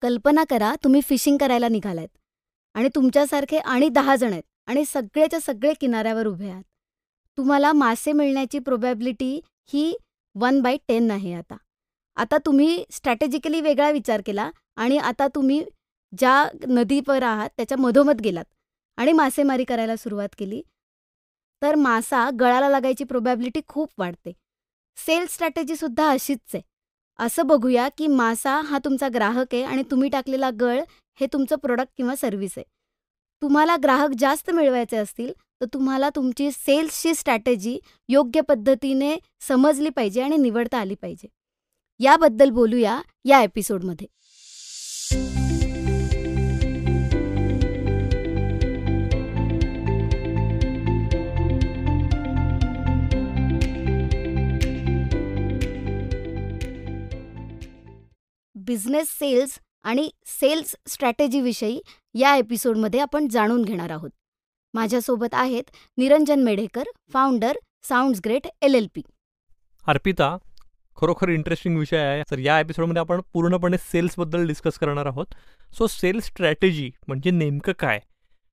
कल्पना करा तुम्ही फिशिंग करायला निघालात आणि तुमच्यासारखे आणि 10 जण आहेत आणि सगळेच्या सगळे किनाऱ्यावर उभे आहात. तुम्हाला मासे मिळण्याची प्रोबॅबिलिटी ही 1/10 आहे आता. आता तुम्ही स्ट्रॅटेजिकली वेगळा विचार केला आणि आता तुम्ही ज्या नदीवर आहात त्याच्या मधोमध गेलात आणि मासेमारी करायला सुरुवात केली, तर मासा गळाला लागायची प्रोबॅबिलिटी खूप वाढते. सेल्स स्ट्रॅटेजीसुद्धा अशीच आहे. असं बघूया की मासा हा तुमचा ग्राहक आहे आणि तुम्ही टाकलेला गळ हे तुमचं प्रोडक्ट किंवा सर्व्हिस आहे. तुम्हाला ग्राहक जास्त मिळवायचे असतील तर तुम्हाला तुमची सेल्सची स्ट्रॅटेजी योग्य पद्धतीने समजली पाहिजे आणि निवडता आली पाहिजे. याबद्दल बोलूया या एपिसोडमध्ये. बिझनेस सेल्स आणि सेल्स स्ट्रॅटेजीविषयी या एपिसोडमध्ये आपण जाणून घेणार आहोत. माझ्यासोबत आहेत Niranjan Medhekar, founder sounds great LLP. Arpita, खरोखर इंटरेस्टिंग विषय आहे. तर या एपिसोडमध्ये आपण पूर्णपणे सेल्सबद्दल डिस्कस करणार आहोत. सो सेल्स स्ट्रॅटेजी म्हणजे नेमकं काय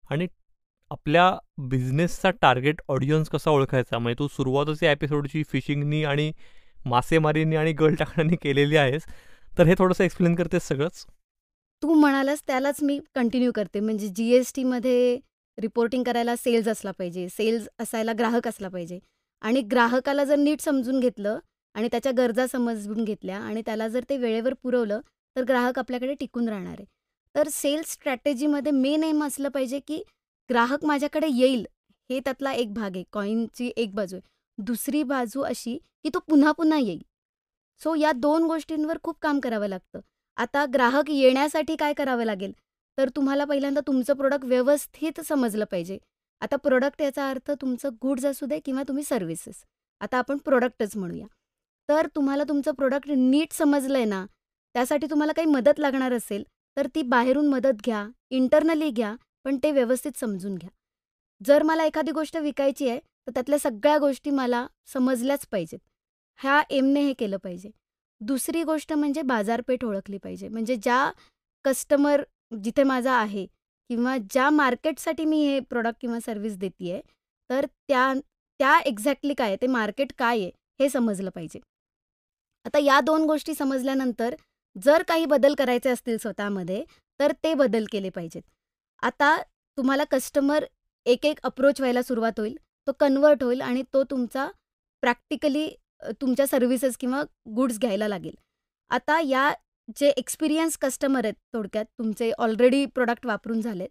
आणि आपल्या बिझनेसचा टार्गेट ऑडियन्स कसा ओळखायचा. म्हणजे तू सुरुवातच या एपिसोडची फिशिंगनी आणि मासेमारीनी आणि गळ टाकण्यानी केलेली आहेस, तर हे थोडंसं एक्सप्लेन करतेस सगळंच. तू म्हणालास त्यालाच मी कंटिन्यू करते. म्हणजे GSTमध्ये रिपोर्टिंग करायला सेल्स असला पाहिजे, सेल्स असायला ग्राहक असला पाहिजे आणि ग्राहकाला जर नीट समजून घेतलं आणि त्याच्या गरजा समजून घेतल्या आणि त्याला जर ते वेळेवर पुरवलं तर ग्राहक आपल्याकडे टिकून राहणार आहे. तर सेल्स स्ट्रॅटेजीमध्ये मेन एम असलं पाहिजे की ग्राहक माझ्याकडे येईल, हे त्यातला एक भाग आहे, कॉईनची एक बाजू आहे. दुसरी बाजू अशी की तो पुन्हा पुन्हा येईल. सो या 2 गोष्टींवर खूप काम करावं लागतं. आता ग्राहक येण्यासाठी काय करावं लागेल, तर तुम्हाला पहिल्यांदा तुमचं प्रोडक्ट व्यवस्थित समजलं पाहिजे. आता प्रोडक्ट याचा अर्थ तुमचं गुड्स असू दे किंवा तुम्ही सर्व्हिसेस. आता आपण प्रोडक्टच म्हणूया. तर तुम्हाला तुमचं प्रोडक्ट नीट समजलंय ना, त्यासाठी तुम्हाला काही मदत लागणार असेल, तर ती बाहेरून मदत घ्या, इंटरनली घ्या, पण ते व्यवस्थित समजून घ्या. जर मला एखादी गोष्ट विकायची आहे, तर त्यातल्या सगळ्या गोष्टी मला समजल्याच पाहिजेत. ह्या एमने हे केलं पाहिजे. दुसरी गोष्ट म्हणजे बाजारपेठ ओळखली पाहिजे. म्हणजे ज्या कस्टमर जिथे माझा आहे किंवा ज्या मार्केटसाठी मी हे प्रॉडक्ट किंवा सर्व्हिस देते आहे, तर त्या त्या एक्झॅक्टली काय आहे, ते मार्केट काय आहे, हे समजलं पाहिजे. आता या 2 गोष्टी समजल्यानंतर जर काही बदल करायचे असतील स्वतःमध्ये, तर ते बदल केले पाहिजेत. आता तुम्हाला कस्टमर एक अप्रोच व्हायला सुरुवात होईल, तो कन्व्हर्ट होईल आणि तो तुमचा प्रॅक्टिकली तुमच्या सर्व्हिसेस किंवा गुड्स घ्यायला लागेल. आता या जे एक्सपिरियन्स कस्टमर आहेत, थोडक्यात तुमचे ऑलरेडी प्रोडक्ट वापरून झालेत,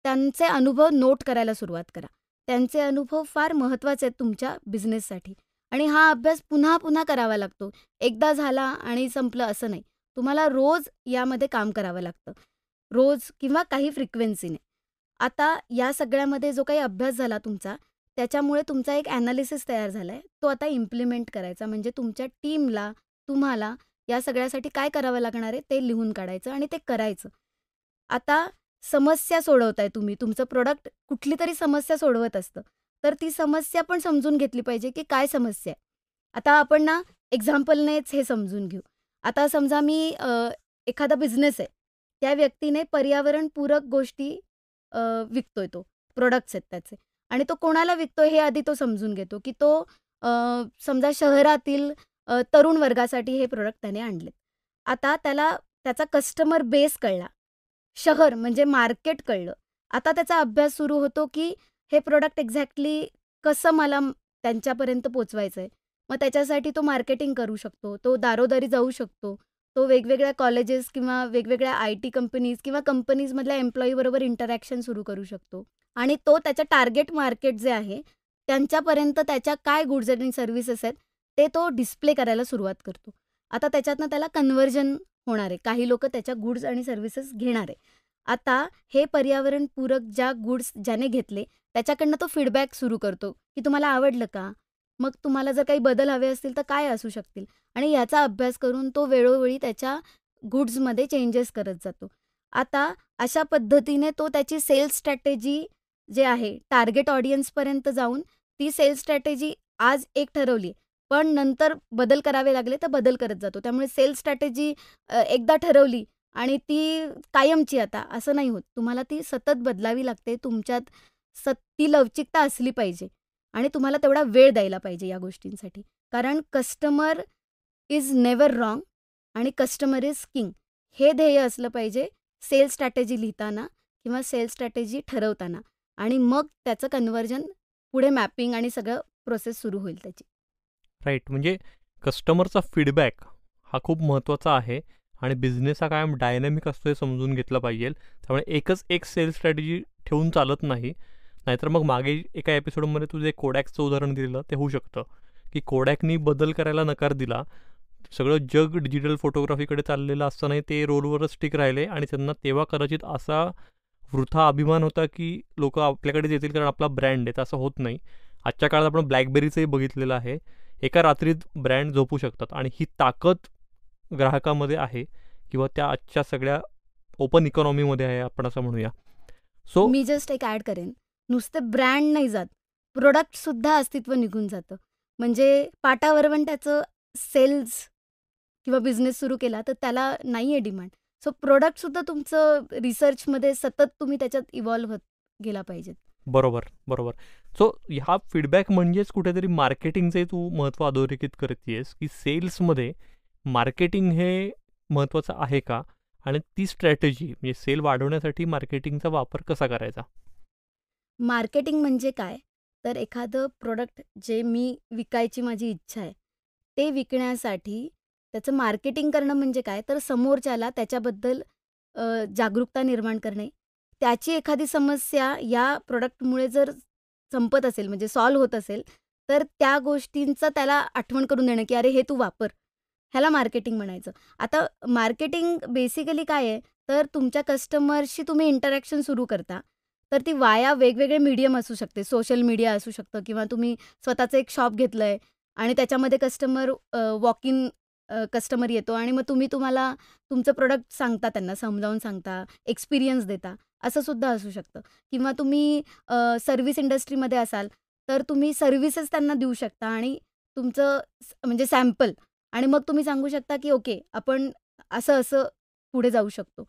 त्यांचे अनुभव नोट करायला सुरुवात करा. त्यांचे अनुभव फार महत्त्वाचे आहेत तुमच्या बिझनेससाठी आणि हा अभ्यास पुन्हा पुन्हा करावा लागतो. एकदा झाला आणि संपलं असं नाही. तुम्हाला रोज यामध्ये काम करावं लागतं. रोज किंवा काही फ्रिक्वेन्सीने. आता या सगळ्यामध्ये जो काही अभ्यास झाला तुमचा, त्याच्यामुळे तुमचा एक ॲनालिसिस तयार झाला आहे. तो आता इम्प्लिमेंट करायचा. म्हणजे तुमच्या टीमला, तुम्हाला या सगळ्यासाठी काय करावं लागणार आहे ते लिहून काढायचं आणि ते करायचं. आता समस्या सोडवताय तुम्ही. तुमचं प्रोडक्ट कुठली तरी समस्या सोडवत असतं. तर ती समस्या पण समजून घेतली पाहिजे की काय समस्या आहे. आता आपण ना एक्झाम्पलनेच हे समजून घेऊ. आता समजा मी एखादा बिझनेस आहे. त्या व्यक्तीने पर्यावरणपूरक गोष्टी विकतोय तो. प्रोडक्ट्स आहेत त्याचे. आणि तो कोणाला विकतोय हे आधी तो समजून घेतो, की तो समजा शहरातील तरुण वर्गासाठी हे प्रोडक्ट त्याने आणलेत. आता त्याला त्याचा कस्टमर बेस कळला. शहर म्हणजे मार्केट कळलं. आता त्याचा अभ्यास सुरू होतो, की हे प्रोडक्ट एक्झॅक्टली कसं मला त्यांच्यापर्यंत पोचवायचं आहे. मग त्याच्यासाठी तो मार्केटिंग करू शकतो. तो दारोदारी जाऊ शकतो. तो वेगवेगळ्या कॉलेजेस किंवा वेगवेगळ्या IT कंपनीज किंवा कंपनीजमधल्या एम्प्लॉईबरोबर इंटरॅक्शन सुरू करू शकतो. आणि तो त्याच्या टार्गेट मार्केट जे आहे, त्यांच्यापर्यंत त्याच्या काय गुड्स आणि सर्व्हिसेस आहेत, ते तो डिस्प्ले करायला सुरुवात करतो. आता त्याच्यातनं त्याला कन्व्हर्जन होणार आहे. काही लोकं त्याच्या गुड्स आणि सर्व्हिसेस घेणार आहे. आता हे पर्यावरणपूरक ज्या गुड्स ज्याने घेतले, त्याच्याकडनं तो फीडबॅक सुरू करतो, की तुम्हाला आवडलं का? मग तुम्हाला जर काही बदल हवे असतील तर काय असू शकतील? आणि याचा अभ्यास करून तो वेळोवेळी त्याच्या गुड्समध्ये चेंजेस करत जातो. आता अशा पद्धतीने तो त्याची सेल्स स्ट्रॅटेजी जे आहे, टार्गेट ऑडियन्सपर्यंत जाऊन ती सेल्स स्ट्रॅटेजी आज एक ठरवली, पण नंतर बदल करावे लागले तर बदल करत जातो. त्यामुळे सेल्स स्ट्रॅटेजी एकदा ठरवली आणि ती कायमची आता असं नाही होत. तुम्हाला ती सतत बदलावी लागते. तुमच्यात ती लवचिकता असली पाहिजे आणि तुम्हाला तेवढा वेळ द्यायला पाहिजे या गोष्टींसाठी. कारण कस्टमर इज नेव्हर रॉंग आणि कस्टमर इज किंग हे ध्येय असलं पाहिजे सेल्स स्ट्रॅटेजी लिहिताना किंवा सेल्स स्ट्रॅटेजी ठरवताना आणि मग त्याचं कन्व्हर्जन पुढे मॅपिंग आणि सगळं प्रोसेस सुरू होईल त्याची. राईट. म्हणजे कस्टमरचा फीडबॅक हा खूप महत्त्वाचा आहे आणि बिझनेस हा कायम डायनॅमिक असतो हे समजून घेतलं पाहिजे. त्यामुळे एकच एक सेल्स स्ट्रॅटेजी ठेवून चालत नाही. नाहीतर मग मागे एका एपिसोडमध्ये तुझे कोडॅकचं उदाहरण दिलं ते होऊ शकतं की कोडॅकनी बदल करायला नकार दिला. सगळं जग डिजिटल फोटोग्राफीकडे चाललेलं असतानाही ते रोलवरच स्टिक राहिले आणि त्यांना तेव्हा कदाचित असा वृथा अभिमान होता की लोक आपल्याकडेच येतील कारण आपला ब्रँड आहे. तर असं होत नाही. आजच्या काळात आपण ब्लॅकबेरीचंही बघितलेलं आहे. एका रात्रीत ब्रँड झोपू शकतात आणि ही ताकद ग्राहकामध्ये आहे किंवा त्या आजच्या सगळ्या ओपन इकॉनॉमीमध्ये आहे आपण असं म्हणूया. सो मी जस्ट एक ॲड करेन, नुसते ब्रँड नाही जात, प्रोडक्टसुद्धा अस्तित्व निघून जातं. म्हणजे पाटा वरवंट्याचं सेल्स किंवा बिझनेस सुरू केला तर त्याला नाही आहे डिमांड. सो प्रोडक्टसुद्धा तुमचं रिसर्चमध्ये सतत तुम्ही त्याच्यात इव्हॉल्व्ह होत गेला पाहिजेत. बरोबर बरोबर. सो ह्या फीडबॅक म्हणजेच कुठेतरी मार्केटिंगचे तू महत्त्व अधोरेखित करतेस की सेल्समध्ये मार्केटिंग हे महत्त्वाचं आहे का आणि ती स्ट्रॅटेजी म्हणजे सेल वाढवण्यासाठी मार्केटिंगचा वापर कसा करायचा. मार्केटिंग म्हणजे काय? तर एखादं प्रोडक्ट जे मी विकायची माझी इच्छा आहे, ते विकण्यासाठी त्याचं मार्केटिंग करणं म्हणजे काय? तर समोरच्याला त्याच्याबद्दल जागरूकता निर्माण करणे. त्याची एखादी समस्या या प्रोडक्टमुळे जर संपत असेल म्हणजे सॉल्व्ह होत असेल, तर त्या गोष्टींचं त्याला आठवण करून देणं, की "अरे हे तू वापर." ह्याला मार्केटिंग म्हणायचं. आता मार्केटिंग बेसिकली काय आहे? तर तुमच्या कस्टमरशी तुम्ही इंटरॅक्शन सुरू करता. तर ती वाया वेगवेगळे मीडियम असू शकते. सोशल मीडिया असू शकतं किंवा तुम्ही स्वतःचं एक शॉप घेतलंय आणि त्याच्यामध्ये वॉक इन कस्टमर येतो आणि मग तुम्हाला तुमचं प्रोडक्ट सांगता, त्यांना समजावून सांगता, एक्सपिरियन्स देता, असं सुद्धा असू शकतं. किंवा तुम्ही सर्व्हिस इंडस्ट्रीमध्ये असाल, तर तुम्ही सर्व्हिसेस त्यांना देऊ शकता आणि तुमचं म्हणजे सॅम्पल आणि मग तुम्ही सांगू शकता, की ओके आपण असं-असं पुढे जाऊ शकतो.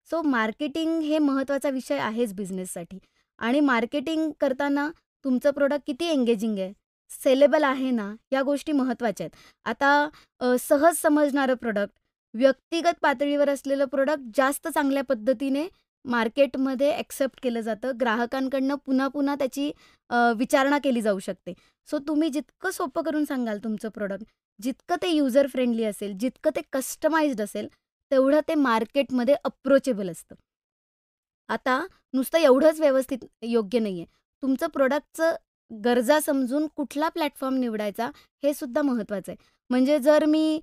सो मार्केटिंग हे महत्त्वाचा विषय आहेच बिझनेससाठी आणि मार्केटिंग करताना तुमचं प्रोडक्ट किती एंगेजिंग आहे, सेलेबल आहे ना, या गोष्टी महत्त्वाच्या आहेत. आता सहज समजणारं प्रोडक्ट, व्यक्तिगत पातळीवर असलेलं प्रोडक्ट जास्त चांगल्या पद्धतीने मार्केटमध्ये ॲक्सेप्ट केलं जातं. ग्राहकांकडनं पुन्हा-पुन्हा त्याची विचारणा केली जाऊ शकते. सो तुम्ही जितकं सोपं करून सांगाल तुमचं प्रोडक्ट, जितकं ते युजर फ्रेंडली असेल, जितकं ते कस्टमाइज्ड असेल, तेवढं ते मार्केटमध्ये अप्रोचेबल असतं. आता नुसतं एवढंच व्यवस्थित योग्य नाहीये. तुमचं प्रोडक्टचं गरजा समजून कुठला प्लॅटफॉर्म निवडायचा हे सुद्धा महत्त्वाचं आहे. म्हणजे जर मी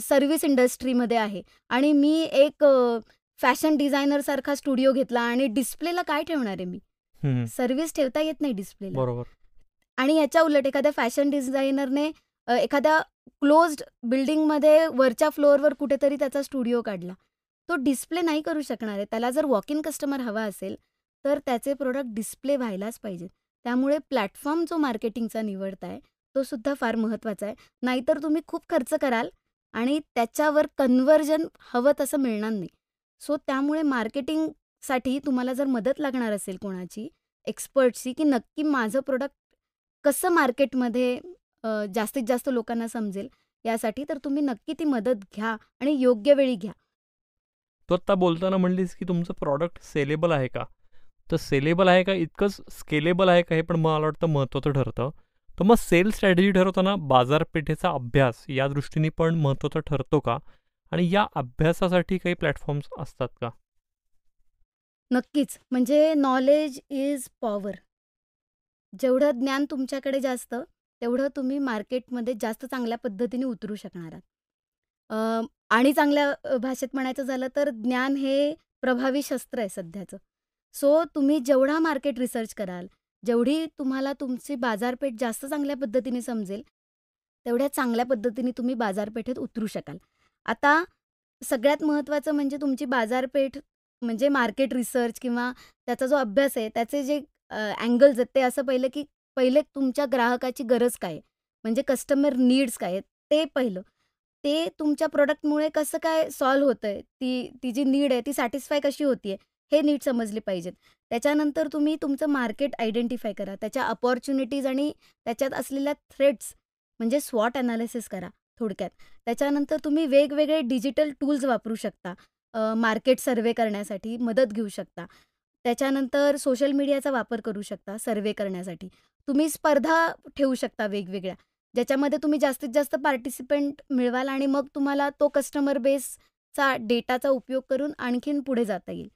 सर्व्हिस इंडस्ट्रीमध्ये आहे आणि मी एक फॅशन डिझायनरसारखा स्टुडिओ घेतला आणि डिस्प्लेला काय ठेवणार आहे मी? सर्व्हिस ठेवता येत नाही डिस्प्लेला. बरोबर. आणि याच्या उलट एखाद्या फॅशन डिझायनरने एखाद्या क्लोज्ड बिल्डिंगमध्ये वरच्या फ्लोअरवर कुठेतरी त्याचा स्टुडिओ काढला. तो डिस्प्ले नाही करू शकणार आहे. त्याला जर वॉक इन कस्टमर हवा असेल, तर त्याचे प्रोडक्ट डिस्प्ले व्हायलाच पाहिजेत. त्यामुळे प्लॅटफॉर्म जो मार्केटिंगचा निवडताय, तो सुद्धा फार महत्त्वाचा आहे. नाहीतर तुम्ही खूप खर्च कराल आणि त्याच्यावर कन्व्हर्जन हवं तसं मिळणार नाही. सो त्यामुळे मार्केटिंगसाठी तुम्हाला जर मदत लागणार असेल कोणाची, एक्सपर्टची, की नक्की माझं प्रोडक्ट कसं मार्केटमध्ये जास्तीत जास्त लोकांना समजेल यासाठी, तर तुम्ही नक्की ती मदत घ्या आणि योग्य वेळी घ्या. तू आत्ता बोलताना म्हणलीस की तुमचं प्रॉडक्ट सेलेबल आहे का. तर सेलेबल आहे का इतकंच स्केलेबल आहे का हे पण मला वाटतं महत्त्वाचं ठरतं. तर मग सेल स्ट्रॅटेजी ठरवताना बाजारपेठेचा अभ्यास या दृष्टीने पण महत्त्वाचा ठरतो का आणि या अभ्यासासाठी काही प्लॅटफॉर्म्स असतात का. नक्कीच. म्हणजे नॉलेज इज पॉवर. जेवढं ज्ञान तुमच्याकडे जास्त, तेवढं तुम्ही मार्केटमध्ये जास्त चांगल्या पद्धतीने उतरू शकणार आहात. आणि चांगल्या भाषेत म्हणायचं झालं तर ज्ञान हे प्रभावी शस्त्र आहे सध्याचं. सो तुम्ही जेवढा मार्केट रिसर्च कराल, जेवढी तुम्हाला तुमची बाजारपेठ जास्त चांगल्या पद्धतीने समजेल, तेवढ्या चांगल्या पद्धतीने तुम्ही बाजारपेठेत उतरू शकाल. आता सगळ्यात महत्त्वाचं म्हणजे तुमची बाजारपेठ म्हणजे मार्केट रिसर्च किंवा त्याचा जो अभ्यास आहे, त्याचे जे अँगल्स आहेत ते असं पहिलं की पहिले तुमच्या ग्राहकाची गरज काय आहे? म्हणजे कस्टमर नीड्स काय आहेत? ते पहिलं. ते तुमच्या प्रॉडक्टमुळे कसं काय सॉल्व्ह होतंय, ती जी नीड आहे ती सॅटिस्फाय कशी होतीये, हे नीट समजले पाहिजेत. त्याच्यानंतर तुम्ही तुमचं मार्केट आयडेंटिफाय करा. त्याच्या अपॉर्च्युनिटीज आणि त्याच्यात असलेल्या थ्रेट्स म्हणजे स्वॉट एनालिसिस करा थोडक्यात. त्याच्यानंतर तुम्ही वेगवेगळे डिजिटल टूल्स वापरू शकता. मार्केट सर्व्हे करण्यासाठी मदत घेऊ शकता. त्याच्यानंतर सोशल मीडियाचा वापर करू शकता सर्व्हे करण्यासाठी. तुम्ही स्पर्धा ठेवू शकता वेगवेगळ्या, ज्याच्यामध्ये तुम्ही जास्तीत जास्त पार्टिसिपंट मिळवाल आणि मग तुम्हाला तो कस्टमर बेसचा डेटाचा उपयोग करून आणखीन पुढे जाता येईल.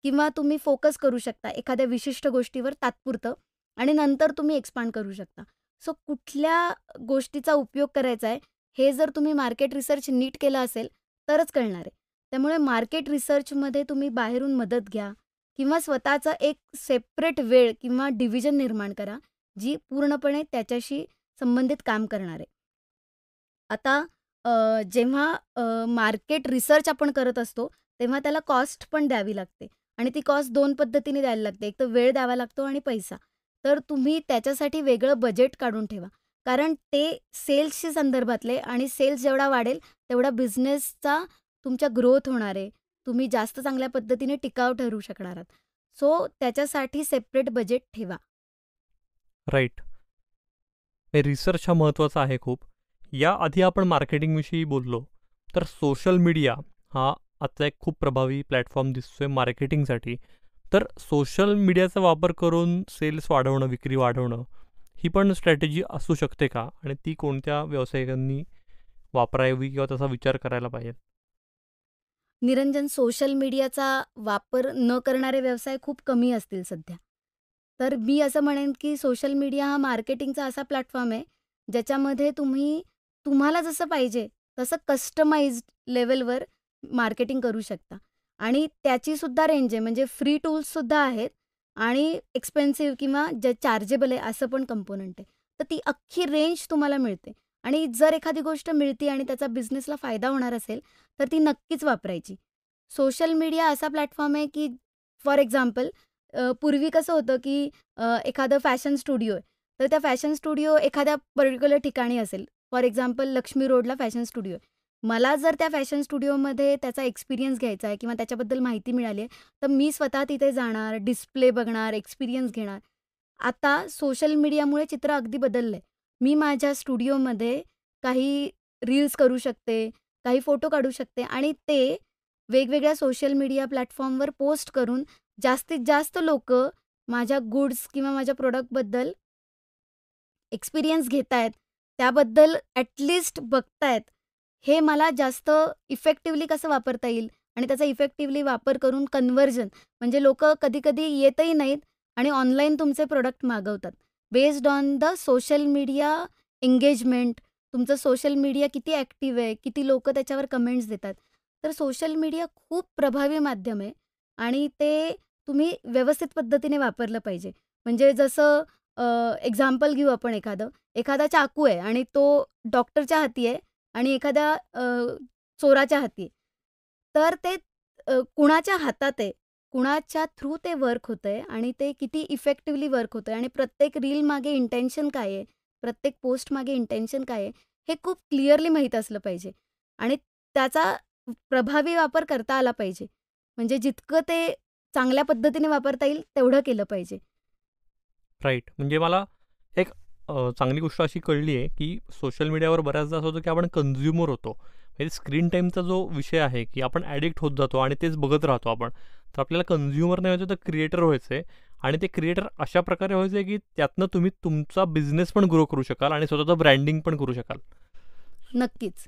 किंवा तुम्ही फोकस करू शकता एखाद्या विशिष्ट गोष्टीवर तात्पुरतं आणि नंतर तुम्ही एक्सपांड करू शकता. सो कुठल्या गोष्टीचा उपयोग करायचा आहे, हे जर तुम्ही मार्केट रिसर्च नीट केलं असेल, तरच कळणार आहे. त्यामुळे मार्केट रिसर्चमध्ये तुम्ही बाहेरून मदत घ्या किंवा स्वतःचा एक सेपरेट वेळ किंवा डिव्हिजन निर्माण करा, जी पूर्णपणे त्याच्याशी संबंधित काम करणार आहे. आता जेव्हा मार्केट रिसर्च आपण करत असतो, तेव्हा त्याला कॉस्ट पण द्यावी लागते आणि ती कॉस्ट 2 पद्धतीने द्यायला लागते. एक तर वेळ द्यावा लागतो आणि पैसा. तर तुम्ही त्याच्यासाठी वेगळं बजेट काढून ठेवा. कारण ते सेल्सशी संदर्भातले आणि सेल्स जेवढा वाढेल, तेवढा बिझनेसचा तुमच्या ग्रोथ होणार आहे. तुम्ही जास्त चांगल्या पद्धतीने टिकाऊ ठरू शकणार आहात. सो त्याच्यासाठी सेपरेट बजेट ठेवा. राईट. रिसर्च हा महत्त्वाचा आहे खूप. याआधी आपण मार्केटिंगविषयी बोललो, तर सोशल मीडिया हा आजचा एक खूप प्रभावी प्लॅटफॉर्म दिसतोय मार्केटिंगसाठी. तर सोशल मीडियाचा वापर करून सेल्स वाढवणं, विक्री वाढवणं ही पण स्ट्रॅटेजी असू शकते का? आणि ती कोणत्या व्यावसायिकांनी वापरावी किंवा तसा विचार करायला पाहिजे? निरंजन, सोशल मीडियाचा वापर न करणारे व्यवसाय खूप कमी असतील सध्या. तर मी असं म्हणेन, की सोशल मीडिया हा मार्केटिंगचा असा प्लॅटफॉर्म आहे, ज्याच्यामध्ये तुम्हाला जसं पाहिजे तसं कस्टमाइज्ड लेव्हलवर मार्केटिंग करू शकता. आणि त्याचीसुद्धा रेंज आहे, म्हणजे फ्री टूल्ससुद्धा आहेत आणि एक्सपेन्सिव्ह किंवा जे चार्जेबल आहे असं पण कंपोनंट आहे. तर ती अख्खी रेंज तुम्हाला मिळते आणि जर एखादी गोष्ट मिळते आणि त्याचा बिझनेसला फायदा होणार असेल, तर ती नक्कीच वापरायची. सोशल मीडिया असा प्लॅटफॉर्म आहे, की फॉर एक्झाम्पल पूर्वी कसं होतं, की एखादं फॅशन स्टुडिओ आहे, तर त्या फॅशन स्टुडिओ एखाद्या पर्टिक्युलर ठिकाणी असेल. फॉर एक्झाम्पल लक्ष्मी रोडला फॅशन स्टुडिओ आहे. मला जर त्या फॅशन स्टुडिओमध्ये त्याचा एक्सपिरियन्स घ्यायचा आहे किंवा त्याच्याबद्दल माहिती मिळाली आहे, तर मी स्वतः तिथे जाणार, डिस्प्ले बघणार, एक्सपिरियन्स घेणार. आता सोशल मीडियामुळे चित्र अगदी बदललं आहे. मी माझ्या स्टुडिओमध्ये काही रील्स करू शकते, काही फोटो काढू शकते आणि ते वेगवेगळ्या सोशल मीडिया प्लॅटफॉर्मवर पोस्ट करून जास्तीत जास्त लोकं माझ्या गुड्स किंवा माझ्या प्रॉडक्टबद्दल एक्सपिरियन्स घेतायत, त्याबद्दल ॲटलीस्ट बघतायत. हे मला जास्त इफेक्टिव्हली कसं वापरता येईल आणि त्याचा इफेक्टिव्हली वापर करून कन्व्हर्जन म्हणजे लोकं कधी-कधी येतही नाहीत आणि ऑनलाईन तुमचे प्रॉडक्ट मागवतात. Based on the social media engagement, तुमचं सोशल मीडिया किती ॲक्टिव्ह आहे, किती लोकं त्याच्यावर कमेंट्स देतात. तर सोशल मीडिया खूप प्रभावी माध्यम आहे आणि ते तुम्ही व्यवस्थित पद्धतीने वापरलं पाहिजे. म्हणजे जसं एक्झाम्पल घेऊ आपण एखादा चाकू आहे आणि तो डॉक्टरच्या हाती आहे आणि एखाद्या चोराच्या हाती आहे. तर ते कुणाच्या हातात आहे, कुणाच्या थ्रू ते वर्क होतंय आणि ते किती इफेक्टिव्हली वर्क होतंय आणि प्रत्येक रीलमागे इंटेन्शन काय आहे, प्रत्येक पोस्टमागे इंटेन्शन काय आहे, हे खूप क्लिअरली माहीत असलं पाहिजे आणि त्याचा प्रभावी वापर करता आला पाहिजे. म्हणजे जितकं ते चांगल्या पद्धतीने वापरता येईल तेवढं केलं पाहिजे. राईट. म्हणजे मला एक चांगली गोष्ट अशी कळली आहे, की सोशल मीडियावर बऱ्याचदा असं होतं, की आपण कन्झ्युमर होतो. म्हणजे स्क्रीन टाईमचा जो विषय आहे, की आपण ॲडिक्ट होत जातो आणि तेच बघत राहतो आपण. तर आपल्याला कन्झ्युमर नाही व्हायचं, तर क्रिएटर व्हायचं आहे आणि ते क्रिएटर अशा प्रकारे व्हायचं आहे, की त्यातनं तुम्ही तुमचा बिझनेस पण ग्रो करू शकाल आणि स्वतःचं ब्रँडिंग पण करू शकाल. नक्कीच.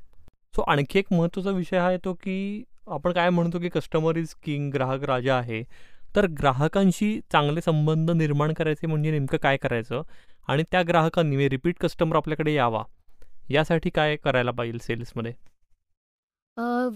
सो आणखी एक महत्त्वाचा विषय आहे तो, की आपण काय म्हणतो, की कस्टमर इज किंग, ग्राहक राजा आहे. तर ग्राहकांशी चांगले संबंध निर्माण करायचे म्हणजे नेमकं काय करायचं? आणि त्या ग्राहकांनी रिपीट कस्टमर आपल्याकडे यावा, यासाठी काय करायला पाहिजे सेल्समध्ये?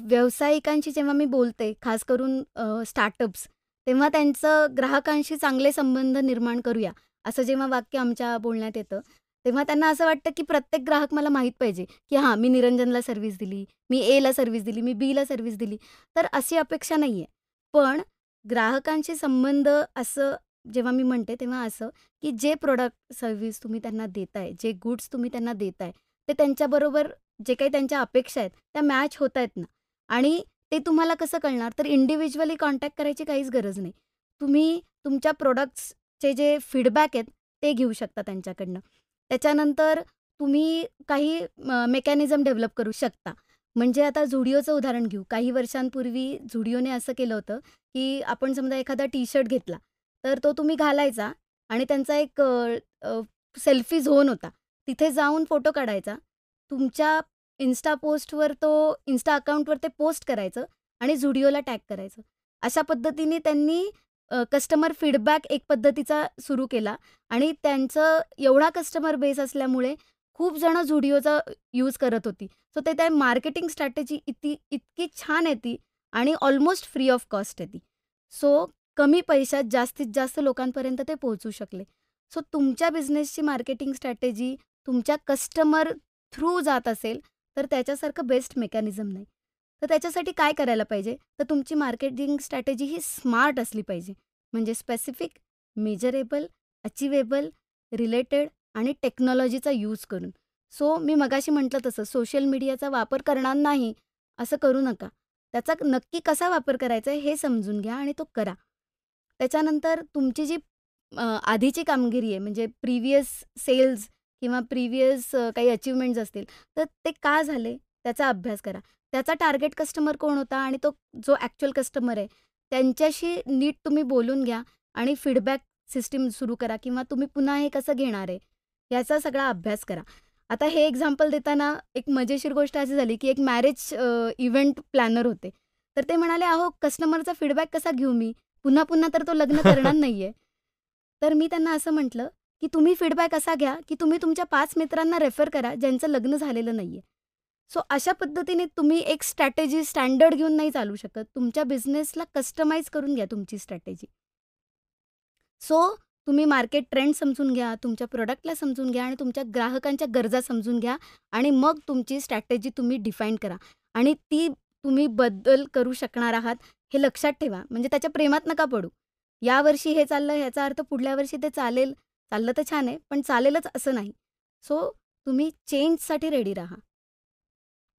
व्यावसायिकांशी जेव्हा मी बोलते, खास करून स्टार्टअप्स, तेव्हा त्यांचं ग्राहकांशी चांगले संबंध निर्माण करूया, असं जेव्हा वाक्य आमच्या बोलण्यात येतं, तेव्हा त्यांना असं वाटतं, की प्रत्येक ग्राहक मला माहीत पाहिजे, की हां, मी निरंजनला सर्व्हिस दिली, मी एला सर्व्हिस दिली, मी बीला सर्व्हिस दिली. तर अशी अपेक्षा नाही आहे. पण ग्राहकांशी संबंध असं जेव्हा मी म्हणते, तेव्हा असं, की जे प्रॉडक्ट, सर्व्हिस तुम्ही त्यांना देताय, जे गुड्स तुम्ही त्यांना देताय, ते त्यांच्याबरोबर जे काही त्यांच्या अपेक्षा आहेत त्या मॅच होत आहेत ना. आणि ते तुम्हाला कसं कळणार, तर इंडिव्हिज्युअली कॉन्टॅक्ट करायची काहीच गरज नाही. तुम्ही तुमच्या प्रोडक्ट्सचे जे फीडबॅक आहेत ते घेऊ शकता त्यांच्याकडनं. त्याच्यानंतर तुम्ही काही मेकॅनिझम डेव्हलप करू शकता. म्हणजे आता झुडिओचं उदाहरण घेऊ. काही वर्षांपूर्वी झुडिओने असं केलं होतं, की आपण समजा एखादा टी-शर्ट घेतला, तर तो तुम्ही घालायचा आणि त्यांचा एक सेल्फी झोन होता. तिथे जाऊन फोटो काढायचा. तुमच्या इन्स्टा अकाउंटवर ते पोस्ट करायचं आणि झुडिओला टॅग करायचं. अशा पद्धतीने त्यांनी कस्टमर फीडबॅक एक पद्धतीचा सुरू केला आणि त्यांचं एवढा कस्टमर बेस असल्यामुळे खूप जणं झुडिओचा यूज करत होती. सो ते त्या मार्केटिंग स्ट्रॅटेजी इतकी छान आहे ती आणि ऑलमोस्ट फ्री ऑफ कॉस्ट आहे ती. सो कमी पैशात जास्तीत जास्त लोकांपर्यंत ते पोहोचू शकले. सो तुमच्या बिझनेसची मार्केटिंग स्ट्रॅटेजी तुमच्या कस्टमर थ्रू जात असेल, तर त्याच्यासारखं बेस्ट मेकॅनिझम नाही. तर त्याच्यासाठी काय करायला पाहिजे? तर तुमची मार्केटिंग स्ट्रॅटेजी ही स्मार्ट असली पाहिजे. म्हणजे स्पेसिफिक, मेजरेबल, अचिवेबल, रिलेटेड आणि टेक्नॉलॉजीचा यूज करून. सो मी मगाशी म्हटलं तसं सोशल मीडियाचा वापर करणार नाही, असं करू नका. त्याचा नक्की कसा वापर करायचा आहे हे समजून घ्या आणि तो करा. त्याच्यानंतर तुमची जी आधीची कामगिरी आहे म्हणजे प्रिव्हियस सेल्स किंवा प्रिव्हियस काही अचीव्हमेंट्स असतील, तर ते का झाले त्याचा अभ्यास करा. त्याचा टार्गेट कस्टमर कोण होता आणि तो जो ॲक्चुअल कस्टमर आहे, त्यांच्याशी नीट तुम्ही बोलून घ्या आणि फीडबॅक सिस्टीम सुरू करा किंवा तुम्ही पुन्हा हे कसं घेणार आहे, याचा सगळा अभ्यास करा. आता हे एक्झाम्पल देताना एक मजेशीर गोष्ट अशी झाली, की एक मॅरेज इव्हेंट प्लॅनर होते. तर ते म्हणाले, "अहो, कस्टमरचा फीडबॅक कसा घेऊ मी? पुन्हा पुन्हा तर तो लग्न करणार नाहीये." तर मी त्यांना असं म्हटलं, की तुम्ही फीडबॅक असा घ्या, की तुम्ही तुमच्या 5 मित्रांना रेफर करा, ज्यांचं लग्न झालेलं नाहीये. सो अशा पद्धतीने तुम्ही एक स्ट्रॅटेजी स्टँडर्ड घेऊन नाही चालू शकत. तुमच्या बिझनेसला कस्टमाइज करून घ्या तुमची स्ट्रॅटेजी. सो तुम्ही मार्केट ट्रेंड समजून घ्या, तुमच्या प्रॉडक्टला समजून घ्या आणि तुमच्या ग्राहकांच्या गरजा समजून घ्या आणि मग तुमची स्ट्रॅटेजी तुम्ही डिफाईन करा आणि ती तुम्ही बदल करू शकणार आहात हे लक्षात ठेवा. म्हणजे त्याच्या प्रेमात नका पडू. यावर्षी हे चाललं ह्याचा अर्थ पुढल्या वर्षी ते चालेल. चाललं तर छान आहे, पण चालेलच असं नाही. सो तुम्ही चेंजसाठी रेडी राहा.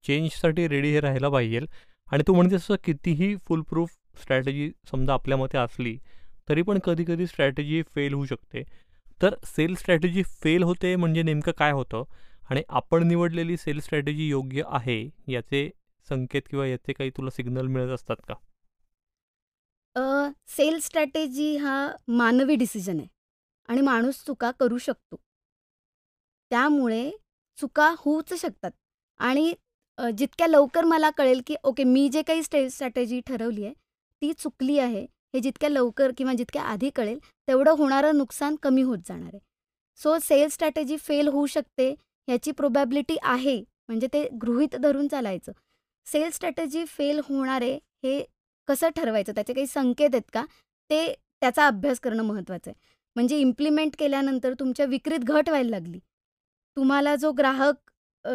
चेंजसाठी रेडी हे राहायला पाहिजे. आणि तू म्हणते तसं कितीही फुल प्रूफ स्ट्रॅटेजी समजा आपल्या मते असली तरी पण कधी कधी स्ट्रॅटेजी फेल होऊ शकते. तर सेल स्ट्रॅटेजी फेल होते म्हणजे नेमकं काय होतं आणि आपण निवडलेली सेल स्ट्रॅटेजी योग्य आहे याचे संकेत किंवा याचे काही तुला सिग्नल मिळत असतात का? सेल स्ट्रॅटेजी हा मानवी डिसिजन आहे आणि माणूस चुका करू शकतो. त्यामुळे चुका होऊच शकतात आणि जितक्या लवकर मला कळेल, की ओके मी जे काही स्ट्रॅटेजी ठरवली आहे, ती चुकली आहे, हे जितक्या लवकर किंवा जितक्या आधी कळेल, तेवढं होणारं नुकसान कमी होत जाणार आहे. सो सेल स्ट्रॅटेजी फेल होऊ शकते, ह्याची प्रोबॅबिलिटी आहे, म्हणजे ते गृहीत धरून चालायचं. सेल स्ट्रॅटेजी फेल होणार आहे, हे कसं ठरवायचं, त्याचे काही संकेत आहेत का, ते त्याचा अभ्यास करणं महत्त्वाचं आहे. म्हणजे इम्प्लिमेंट केल्यानंतर तुमच्या विक्रीत घट व्हायला लागली. तुम्हाला जो ग्राहक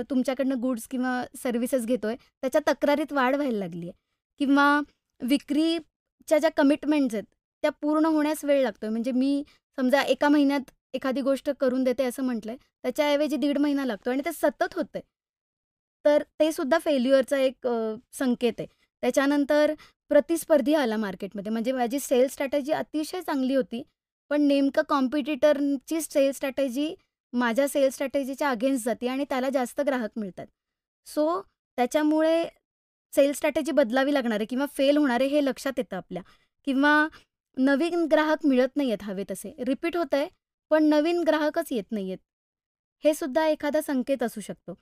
तुमच्याकडनं गुड्स किंवा सर्व्हिसेस घेतोय, त्याच्या तक्रारीत वाढ व्हायला लागली आहे किंवा विक्रीच्या ज्या कमिटमेंट्स आहेत, त्या पूर्ण होण्यास वेळ लागतोय. म्हणजे मी समजा एका महिन्यात एखादी गोष्ट करून देते असं म्हटलंय, त्याच्याऐवजी 1.5 महिना लागतो आणि ते सतत होतंय. तर ते सुद्धा फेल्युअरचा एक संकेत आहे. त्याच्यानंतर प्रतिस्पर्धी आला मार्केटमध्ये. म्हणजे माझी सेल्स स्ट्रॅटेजी अतिशय चांगली होती, पण नेमकं कॉम्पिटिटरची सेल्स स्ट्रॅटेजी माझ्या सेल्स स्ट्रॅटेजीच्या अगेन्स्ट जाते आणि त्याला जास्त ग्राहक मिळतात. सो त्याच्यामुळे सेल्स स्ट्रॅटेजी बदलावी लागणार आहे किंवा फेल होणार आहे हे लक्षात येतं आपल्या किंवा नवीन ग्राहक मिळत नाही आहेत हवे तसे. रिपीट होतंय, पण नवीन ग्राहकच येत नाही आहेत. हे सुद्धा एखादा संकेत असू शकतो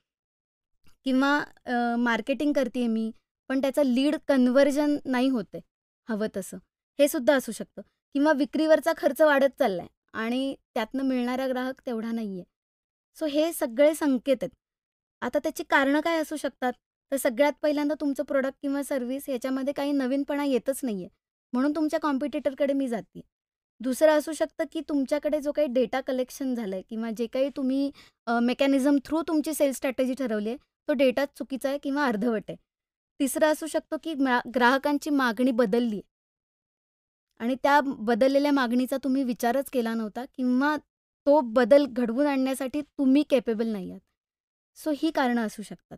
किंवा मार्केटिंग करते मी, पण त्याचं लीड कन्व्हर्जन नाही होत आहे हवं तसं. हे सुद्धा असू शकतं किंवा विक्रीवरचा खर्च वाढत चाललाय आणि त्यातनं मिळणारा ग्राहक तेवढा नाही आहे. सो हे सगळे संकेत आहेत. आता त्याची कारणं काय असू शकतात? तर सगळ्यात पहिल्यांदा तुमचं प्रोडक्ट किंवा सर्व्हिस ह्याच्यामध्ये काही नवीनपणा येतच नाही आहे. म्हणून तुमच्या कॉम्पिटिटरकडे मी जाते. दुसरं असू शकतं की तुमच्याकडे जो काही डेटा कलेक्शन झालं आहे किंवा जे काही तुम्ही मेकॅनिझम थ्रू तुमची सेल्स स्ट्रॅटेजी ठरवली आहे, तो डेटाच चुकीचा आहे किंवा अर्धवट आहे. तिसरं असू शकतो की ग्राहकांची मागणी बदलली आहे आणि त्या बदललेल्या मागणीचा तुम्ही विचारच केला नव्हता किंवा तो बदल घडवून आणण्यासाठी तुम्ही केपेबल नाही आहात. सो ही कारणं असू शकतात.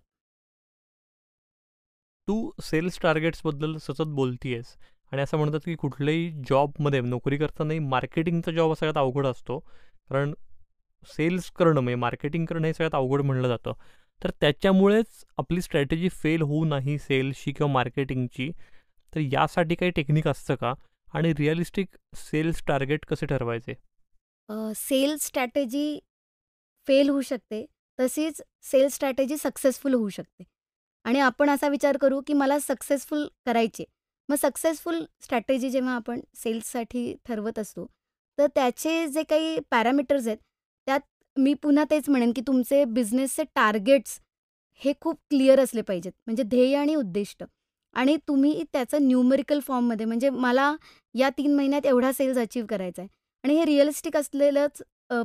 तू सेल्स टार्गेट्सबद्दल सतत बोलतीयेस आणि असं म्हणतात की कुठल्याही जॉबमध्ये नोकरी करतानाही मार्केटिंगचा जॉब सगळ्यात अवघड असतो. कारण सेल्स करणं म्हणजे मार्केटिंग करणं हे सगळ्यात अवघड म्हणलं जातं. तर त्याच्यामुळेच आपली स्ट्रॅटेजी फेल होऊ नाही सेल्सची किंवा मार्केटिंगची. तर यासाठी काही टेक्निक असतं का? आणि रिअलिस्टिक सेल्स टार्गेट कसे ठरवायचे? सेल्स स्ट्रॅटेजी फेल होऊ शकते, तशीच सेल्स स्ट्रॅटेजी सक्सेसफुल होऊ शकते. आणि आपण असा विचार करू, की मला सक्सेसफुल करायची आहे. मग सक्सेसफुल स्ट्रॅटेजी जेव्हा आपण सेल्ससाठी ठरवत असतो, तर त्याचे जे काही पॅरामीटर्स आहेत, त्यात मी पुन्हा तेच म्हणेन, की तुमचे बिझनेसचे टार्गेट्स हे खूप क्लिअर असले पाहिजेत. म्हणजे ध्येय आणि उद्दिष्ट. आणि तुम्ही त्याचं न्यूमेरिकल फॉर्ममध्ये म्हणजे मला या 3 महिन्यात एवढा सेल्स अचीव्ह करायचा आहे आणि हे रिअलिस्टिक असलेलंच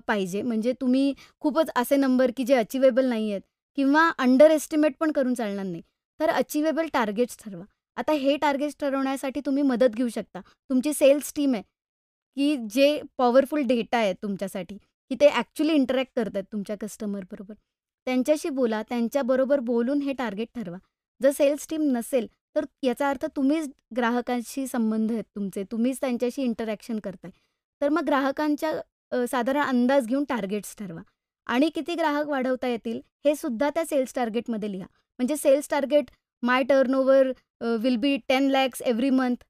पाहिजे. म्हणजे तुम्ही खूपच असे नंबर की जे अचिवेबल नाही आहेत किंवा अंडर एस्टिमेट पण करून चालणार नाही. तर अचिवेबल टार्गेट्स ठरवा. आता हे टार्गेट्स ठरवण्यासाठी तुम्ही मदत घेऊ शकता. तुमची सेल्स टीम आहे, की जे पॉवरफुल डेटा आहे तुमच्यासाठी, की ते ॲक्चुअली इंटरॅक्ट करतात तुमच्या कस्टमरबरोबर. त्यांच्याशी बोला, त्यांच्याबरोबर बोलून हे टार्गेट ठरवा. जर सेल्स टीम नसेल, तर याचा अर्थ तुम्हीच ग्राहकांशी संबंध आहेत तुमचे, तुम्हीच त्यांच्याशी इंटरॅक्शन करताय. तर मग ग्राहकांच्या साधारण अंदाज घेऊन टार्गेट्स ठरवा आणि किती ग्राहक वाढवता येतील हे सुद्धा त्या सेल्स टार्गेटमध्ये लिहा. म्हणजे sales target my turnover will be 10 lakhs every month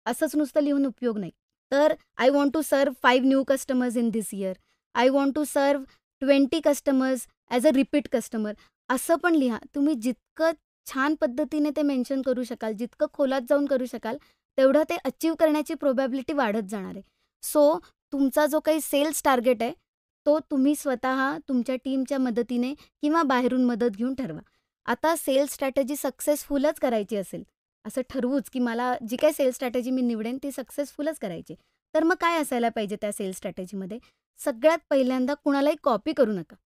असंच नुसतं लिहून उपयोग नाही. तर I want to serve 5 new customers in this year. I want to serve 20 customers as a repeat customer असं पण लिहा. तुम्ही जितकं छान पद्धतीने ते मेन्शन करू शकाल, जितकं खोलात जाऊन करू शकाल, तेवढं ते अचीव्ह करण्याची प्रोबॅबिलिटी वाढत जाणार आहे. सो तुमचा जो काही सेल्स टार्गेट आहे, तो तुम्ही स्वतः तुमच्या टीमच्या मदतीने किंवा बाहेरून मदत घेऊन ठरवा. आता सेल्स स्ट्रॅटेजी सक्सेसफुलच करायची असेल, असं ठरवूच की मला जी काही सेल्स स्ट्रॅटेजी मी निवडेन ती सक्सेसफुलच करायची. तर मग काय असायला पाहिजे त्या सेल्स स्ट्रॅटेजीमध्ये? सगळ्यात पहिल्यांदा कुणालाही कॉपी करू नका.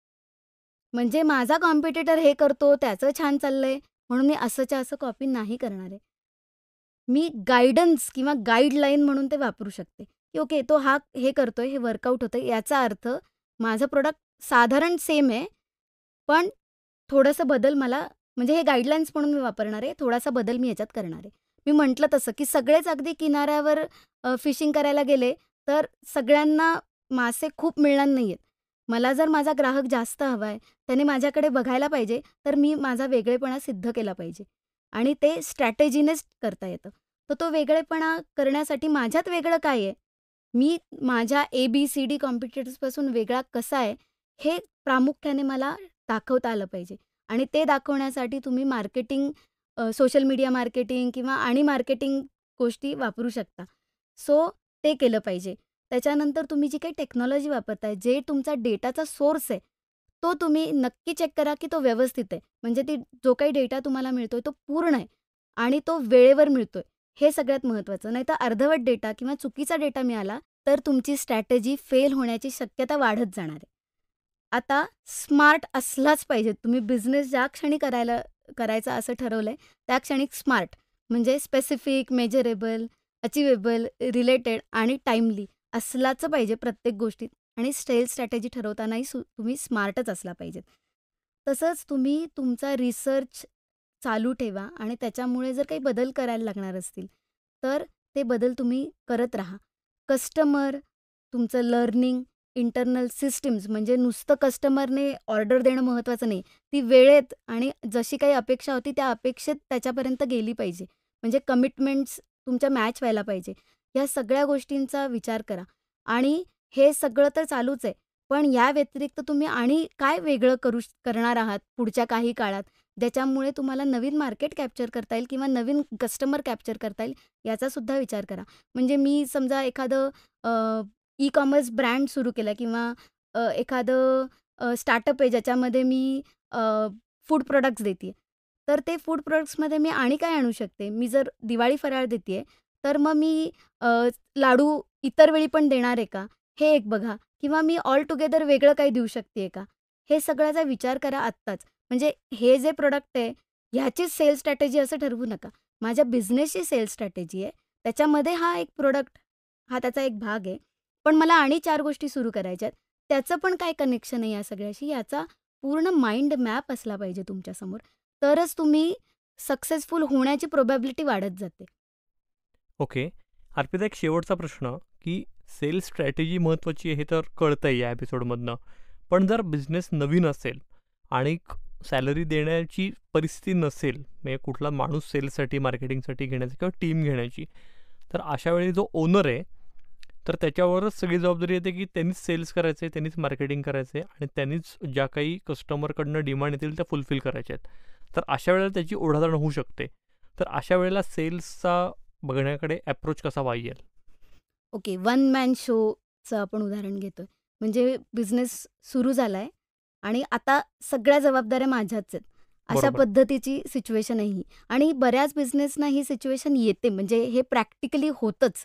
म्हणजे माझा कॉम्पिटिटर हे करतो, त्याचं छान चाललंय, म्हणून मी असंच्या असं कॉपी नाही करणार आहे. मी गाईडन्स किंवा गाईडलाईन म्हणून ते वापरू शकते, की ओके तो हा हे करतोय, हे वर्कआउट होतंय, याचा अर्थ माझं प्रोडक्ट साधारण सेम आहे, पण थोडंसं बदल मला म्हणजे हे गाईडलाईन्स म्हणून मी वापरणार आहे, थोडासा बदल मी ह्याच्यात करणार आहे. मी म्हटलं तसं, की सगळेच अगदी किनाऱ्यावर फिशिंग करायला गेले, तर सगळ्यांना मासे खूप मिळणार नाहीयेत. मला जर माझा ग्राहक जास्त हवा आहे, त्याने माझ्याकडे बघायला पाहिजे, तर मी माझा वेगळेपणा सिद्ध केला पाहिजे आणि ते स्ट्रॅटेजीनेच करता येतं. तर तो वेगळेपणा करण्यासाठी माझ्यात वेगळं काय आहे? मी माझ्या ए-बी-सी-डी कॉम्पिटिटर्सपासून वेगळा कसा आहे, हे प्रामुख्याने मला दाखवता आलं पाहिजे आणि ते दाखवण्यासाठी तुम्ही मार्केटिंग सोशल मीडिया मार्केटिंग किंवा आणि मार्केटिंग गोष्टी वापरू शकता. सो ते केलं पाहिजे. त्याच्यानंतर तुम्ही जी काही टेक्नॉलॉजी वापरताय, जे तुमचा डेटाचा सोर्स आहे, तो तुम्ही नक्की चेक करा, की तो व्यवस्थित आहे. म्हणजे जो काही डेटा तुम्हाला मिळतोय, तो पूर्ण आहे आणि तो वेळेवर मिळतोय. हे सगळ्यात महत्त्वाचं. नाहीतर अर्धवट डेटा किंवा चुकीचा डेटा मिळाला, तर तुमची स्ट्रॅटेजी फेल होण्याची शक्यता वाढत जाणार आहे. आता स्मार्ट असलाच पाहिजे. तुम्ही बिझनेस ज्या क्षणी करायचा असं ठरवलंय, त्या क्षणी स्मार्ट म्हणजे स्पेसिफिक, मेजरेबल, अचिवेबल, रिलेटेड आणि टाईमली असलाच पाहिजे प्रत्येक गोष्टीत आणि सेल्स स्ट्रॅटेजी ठरवतानाही तुम्ही स्मार्टच असला पाहिजेत. तसंच तुम्ही तुमचा रिसर्च चालू ठेवा आणि त्याच्यामुळे जर काही बदल करायला लागणार असतील, तर ते बदल तुम्ही करत राहा. कस्टमर, तुमचं लर्निंग, इंटरनल सिस्टम्स म्हणजे नुसतं कस्टमरने ऑर्डर देणं महत्त्वाचं नाही. ती वेळेत आणि जशी काही अपेक्षा होती त्या अपेक्षेत त्याच्यापर्यंत गेली पाहिजे. म्हणजे कमिटमेंट्स तुमच्या मॅच व्हायला पाहिजे. या सगळ्या गोष्टींचा विचार करा आणि हे सगळं तर चालूच आहे. पण या व्यतिरिक्त तुम्ही आणि काय वेगळं करणार आहात पुढच्या काही काळात, ज्याच्यामुळे तुम्हाला नवीन मार्केट कॅप्चर करता येईल किंवा नवीन कस्टमर कॅप्चर करता येईल, याचासुद्धा विचार करा. म्हणजे मी समजा एखादं ई-कॉमर्स ब्रँड सुरू केला किंवा एखादं स्टार्टअप आहे ज्याच्यामध्ये मी फूड प्रॉडक्ट्स देते तर ते फूड प्रॉडक्ट्समध्ये मी आणि काय आणू शकते? मी जर दिवाळी फराळ देते तर मग मी अ, लाडू इतर वेळी पण देणार आहे का? हे एक बघा किंवा मी ऑल टुगेदर वेगळं काही देऊ शकते का? हे सगळ्याचा विचार करा आत्ताच. म्हणजे हे जे प्रॉडक्ट आहे, ह्याचीच सेल्स स्ट्रॅटेजी असं ठरवू नका. माझ्या बिझनेसची सेल्स स्ट्रॅटेजी आहे. त्याच्यामध्ये हा एक प्रॉडक्ट हा त्याचा एक भाग आहे. पण मला आणि 4 गोष्टी सुरू करायच्या आहेत. त्याचं पण काय कनेक्शन आहे या सगळ्याशी, याचा पूर्ण माइंड मॅप असला पाहिजे तुमच्यासमोर. तरच तुम्ही सक्सेसफुल होण्याची प्रोबॅबिलिटी वाढत जाते. ओके. अर्पिता, एक शेवटचा प्रश्न, की सेल्स स्ट्रॅटेजी महत्त्वाची आहे हे तर कळतंय या एपिसोडमधनं. पण जर बिझनेस नवीन असेल आणि सॅलरी देण्याची परिस्थिती नसेल, म्हणजे कुठला माणूस सेल्ससाठी, मार्केटिंगसाठी घेण्याची किंवा टीम घेण्याची, तर अशा वेळी जो ओनर आहे तर त्याच्यावरच सगळी जबाबदारी येते की त्यांनीच सेल्स करायचे, त्यांनीच मार्केटिंग करायचे आणि त्यांनीच ज्या काही कस्टमरकडनं डिमांड येतील त्या फुलफिल करायच्या आहेत. तर अशा वेळेला त्याची ओढाताण होऊ शकते. तर अशा वेळेला सेल्सचा बघण्याकडे अप्रोच कसा वाढेल? ओके, वन मॅन शोचं आपण उदाहरण घेतोय. म्हणजे बिझनेस सुरू झालाय आणि आता सगळ्या जबाबदाऱ्या माझ्याच आहेत. अशा बरोबर. पद्धतीची सिच्युएशन आहे ही. आणि बऱ्याच बिझनेसना ही सिच्युएशन येते. म्हणजे हे प्रॅक्टिकली होतंच.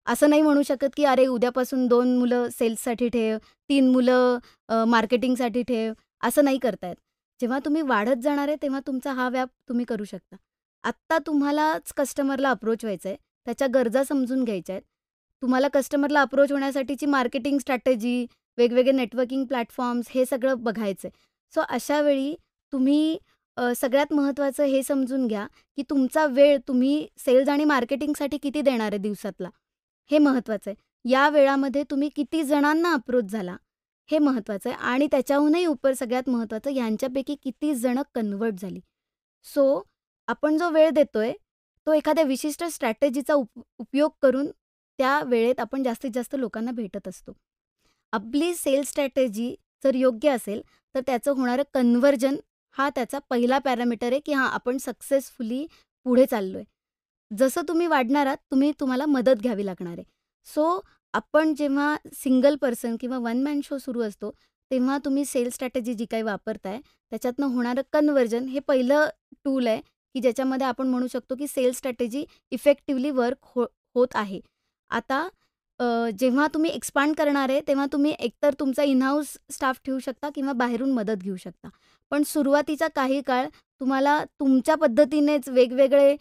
असं नाही म्हणू शकत, की अरे उद्यापासून 2 मुलं सेल्ससाठी ठेव, 3 मुलं मार्केटिंगसाठी ठेव, असं नाही करता येत. जेव्हा तुम्ही वाढत जाणार आहे, तेव्हा तुमचा हा व्याप तुम्ही करू शकता. आत्ता तुम्हालाच कस्टमरला अप्रोच व्हायचं आहे, त्याच्या गरजा समजून घ्यायच्या आहेत. तुम्हाला कस्टमरला अप्रोच होण्यासाठीची मार्केटिंग स्ट्रॅटेजी, वेगवेगळे नेटवर्किंग प्लॅटफॉर्म्स हे सगळं बघायचं आहे. सो अशा वेळी तुम्ही सगळ्यात महत्त्वाचं हे समजून घ्या, की तुमचा वेळ तुम्ही सेल्स आणि मार्केटिंगसाठी किती देणार आहे दिवसातला, हे महत्त्वाचं आहे. या वेळामध्ये तुम्ही किती जणांना अप्रोच झाला, हे महत्त्वाचं आहे. आणि त्याच्याहूनही उपर सगळ्यात महत्त्वाचं, यांच्यापैकी किती जणं कन्व्हर्ट झाली. सो आपण जो वेळ देतोय, तो एखाद्या विशिष्ट स्ट्रॅटेजीचा उपयोग करून त्या वेळेत आपण जास्तीत जास्त लोकांना भेटत असतो. आपली सेल्स स्ट्रॅटेजी जर योग्य असेल, तर त्याचं होणारं कन्व्हर्जन हा त्याचा पहिला पॅरामीटर आहे, की हां, आपण सक्सेसफुली पुढे चाललोय. जसं तुम्ही वाढणार आहात, तुम्हाला मदत घ्यावी लागणार आहे. सो आपण जेव्हा सिंगल पर्सन किंवा वन मॅन शो सुरू असतो, तेव्हा तुम्ही सेल्स स्ट्रॅटेजी जी काही वापरताय, त्याच्यातनं होणारं कन्व्हर्जन हे पहिलं टूल आहे, की ज्याच्यामध्ये आपण म्हणू शकतो, की सेल्स स्ट्रॅटेजी इफेक्टिव्हली वर्क होत आहे. आता जेव्हा तुम्ही एक्सपांड करणार आहे, तेव्हा तुम्ही एकतर तुमचा इन हाऊस स्टाफ ठेवू शकता किंवा बाहेरून मदत घेऊ शकता. पण सुरुवातीचा काही काळ तुम्हाला तुमच्या पद्धतीनेच वेगवेगळे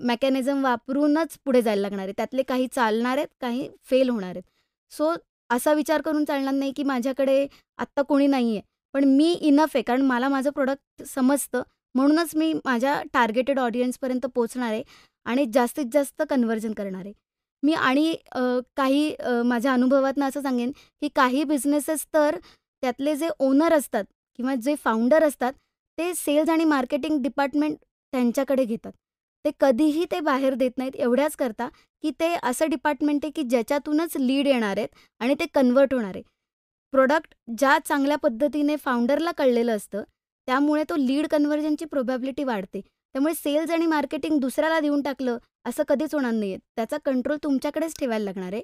मेकॅनिझम वापरूनच पुढे जायला लागणार आहे. त्यातले काही चालणार आहेत, काही फेल होणार आहेत. सो असा विचार करून चालणार नाही, की माझ्याकडे आत्ता कोणी नाही आहे, पण मी इनफ आहे. कारण मला माझं प्रोडक्ट समजतं, म्हणूनच मी माझ्या टार्गेटेड ऑडियन्सपर्यंत पोहोचणार आहे आणि जास्तीत जास्त कन्व्हर्जन करणार आहे. मी आणि काही माझ्या अनुभवातनं असं सांगेन, की काही बिझनेसेस तर त्यातले जे ओनर असतात किंवा जे फाउंडर असतात, ते सेल्स आणि मार्केटिंग डिपार्टमेंट त्यांच्याकडे घेतात. ते कधीही ते बाहेर देत नाहीत. एवढ्याच करता, की ते असं डिपार्टमेंट आहे, की ज्याच्यातूनच लीड येणार आहेत आणि ते कन्व्हर्ट होणार आहे. प्रॉडक्ट ज्या चांगल्या पद्धतीने फाउंडरला कळलेलं असतं, त्यामुळे तो लीड कन्व्हर्जनची प्रोबॅबिलिटी वाढते. त्यामुळे सेल्स आणि मार्केटिंग दुसऱ्याला देऊन टाकलं, असं कधीच होणार नाही आहे. त्याचा कंट्रोल तुमच्याकडेच ठेवायला लागणार आहे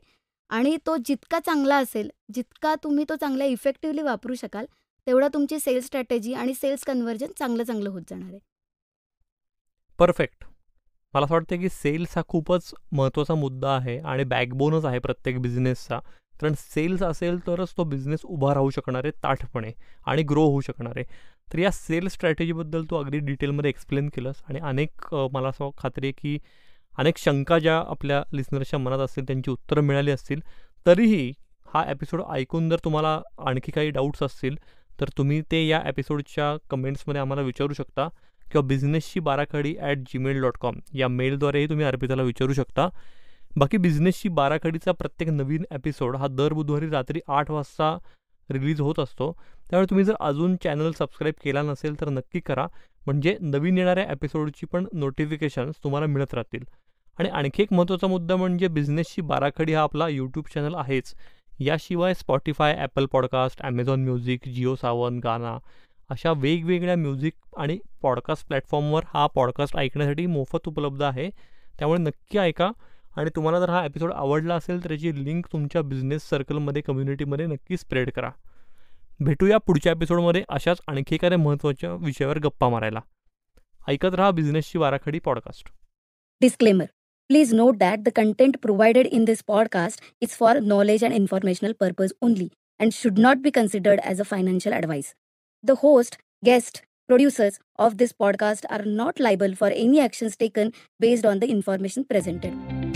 आणि तो जितका चांगला असेल, जितका तुम्ही तो चांगल्या इफेक्टिव्हली वापरू शकाल, तेवढा तुमची सेल्स स्ट्रॅटेजी आणि सेल्स कन्व्हर्जन चांगलं होत जाणार आहे. परफेक्ट. मला असं वाटतं की सेल्स हा खूपच महत्त्वाचा मुद्दा आहे आणि बॅकबोनच आहे प्रत्येक बिझनेसचा. कारण सेल्स असेल तरच तो बिझनेस उभा राहू शकणार आहे ताठपणे आणि ग्रो होऊ शकणार आहे. तर या सेल्स स्ट्रॅटेजीबद्दल तू अगदी डिटेलमध्ये एक्सप्लेन केलंस आणि मला असं खात्री आहे की अनेक शंका ज्या आपल्या लिस्नर्सच्या मनात असतील त्यांची उत्तरं मिळाली असतील. तरीही हा एपिसोड ऐकून जर तुम्हाला आणखी काही डाऊट्स असतील तर तुम्ही ते या एपिसोडच्या कमेंट्समध्ये आम्हाला विचारू शकता किंवा बिझनेसची बाराखडी@gmail.com या मेलद्वारेही तुम्ही अर्पिताला विचारू शकता. बाकी बिझनेसची बाराखडीचा प्रत्येक नवीन एपिसोड हा दर बुधवारी रात्री 8 वाजता रिलीज होत असतो. त्यामुळे तुम्ही जर अजून चॅनल सबस्क्राईब केला नसेल तर नक्की करा, म्हणजे नवीन येणाऱ्या एपिसोडची पण नोटिफिकेशन्स तुम्हाला मिळत राहतील. आणि आणखी एक महत्त्वाचा मुद्दा म्हणजे बिझनेसची बाराखडी हा आपला यूट्यूब चॅनल आहेच. याशिवाय Spotify, Apple podcast, Amazon music, Jio Saavn, Gaana अशा वेगवेगळ्या म्युझिक आणि पॉडकास्ट प्लॅटफॉर्मवर हा पॉडकास्ट ऐकण्यासाठी मोफत उपलब्ध आहे. त्यामुळे नक्की ऐका आणि तुम्हाला जर हा एपिसोड आवडला असेल तर याची लिंक तुमच्या बिझनेस सर्कलमध्ये, कम्युनिटीमध्ये नक्की स्प्रेड करा. भेटूया पुढच्या एपिसोडमध्ये अशाच आणखी एखाद्या महत्त्वाच्या विषयावर गप्पा मारायला. ऐकत राहा बिझनेसची बाराखडी podcast. Disclaimer. Please note that the content provided in this podcast is for knowledge and informational purpose only and should not be considered as a financial advice. The host, guests, producers of this podcast are not liable for any actions taken based on the information presented.